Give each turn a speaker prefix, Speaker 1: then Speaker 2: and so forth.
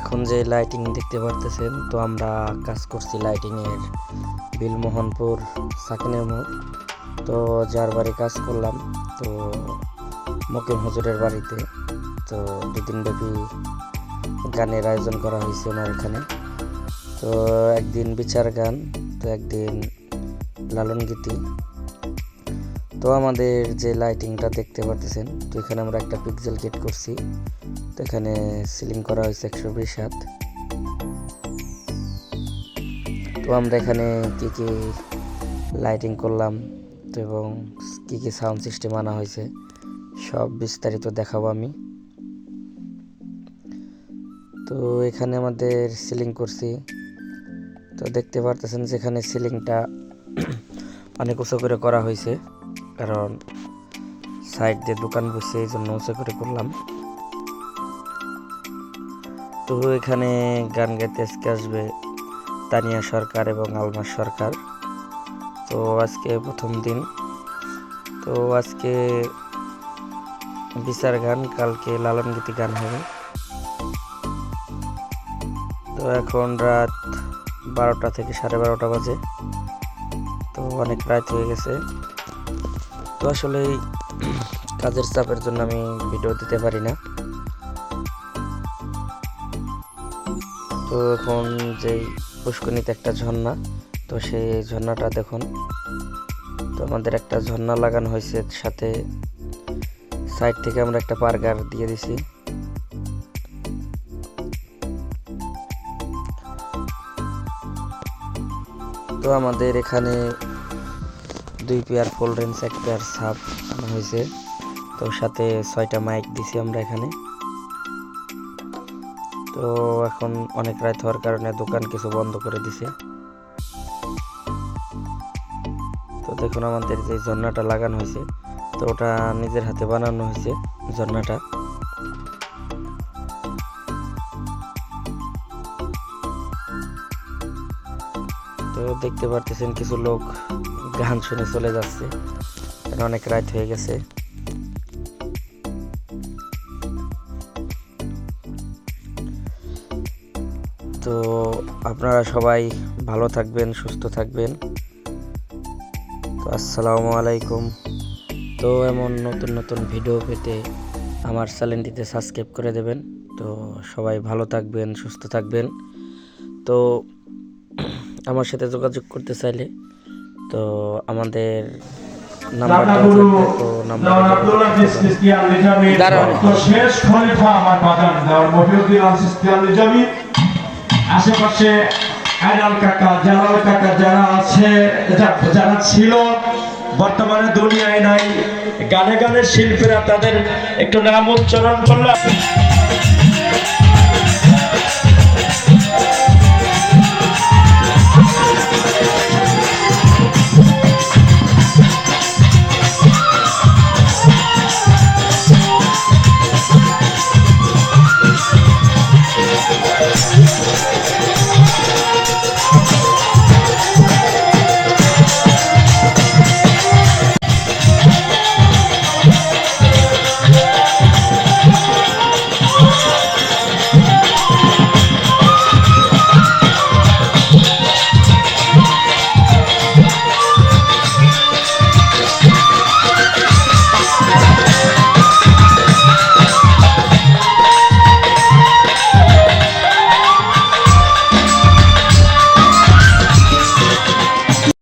Speaker 1: এখন যে লাইটিং দেখতে পারতেছেন, তো আমরা কাজ করছি লাইটিংয়ের বিলমোহনপুর সাকিনের মোড়। তো যার বাড়ি কাজ করলাম, তো মকিম হুজুরের বাড়িতে। তো দুদিন ব্যাপী গানের আয়োজন করা হয়েছে ওনার এখানে। তো একদিন বিচার গান, তো একদিন লালন গীতি। তো আমাদের যে লাইটিংটা দেখতে পারতেছেন, তো এখানে আমরা একটা পিক্সেল গেট করছি। তো এখানে সিলিং করা হয়েছে 120 হাত। তো আমরা এখানে কি কি লাইটিং করলাম, তো এবং কি কি সাউন্ড সিস্টেম আনা হয়েছে সব বিস্তারিত দেখাবো আমি। তো এখানে আমাদের সিলিং করছি। তো দেখতে পারতেছেন যেখানে সিলিংটা অনেক উঁচু করে করা হয়েছে, কারণ সাইড দিয়ে দোকান বসে এই জন্য উঁচু করে করলাম। তো এখানে গান গাইতে আজকে আসবে তানিয়া সরকার এবং আলমাস সরকার। তো আজকে প্রথম দিন। তো আজকে বিচার গান, কালকে লালন গীতি গান হবে। তো এখন রাত 12টা থেকে 12:30 বাজে। তো অনেক রাত হয়ে গেছে। তো আসলে কাজের চাপের জন্য আমি ভিডিও দিতে পারি না। তো এখন যেই পুষ্করণীতে একটা ঝর্ণা, তো সেই ঝর্ণাটা দেখুন। তো আমাদের একটা ঝর্ণা লাগানো হয়েছে, সাথে সাইড থেকে আমরা একটা পার্গার দিয়ে দিছি। তো আমাদের এখানে 2 pair full range, 1 pair sub আনা হয়েছে। তো সাথে 6টা মাইক দিছি আমরা এখানে। তো এখন অনেক রাত হওয়ার কারণে দোকান কিছু বন্ধ করে দিছে। তো দেখুন আমাদের যে ঝর্ণাটা লাগানো হয়েছে, তো ওটা নিজের হাতে বানানো হয়েছে ঝর্ণাটা। তো দেখতে পারতেছেন কিছু লোক গান শুনে চলে যাচ্ছে, কারণ অনেক রাত হয়ে গেছে। তো আপনারা সবাই ভালো থাকবেন, সুস্থ থাকবেন। তো আসসালামু আলাইকুম। তো এমন নতুন নতুন ভিডিও পেতে আমার চ্যানেলটিতে সাবস্ক্রাইব করে দেবেন। তো সবাই ভালো থাকবেন, সুস্থ থাকবেন। তো আমার সাথে যোগাযোগ করতে চাইলে তো আমাদের নাম্বারটা থাকবে। তো
Speaker 2: আশেপাশে আইনাল কাকা, জালাল কাকা যারা আছে, যারা ছিল বর্তমানে দুনিয়ায় নাই, গানে গানে শিল্পীরা তাদের একটু নাম উচ্চারণ করলাম।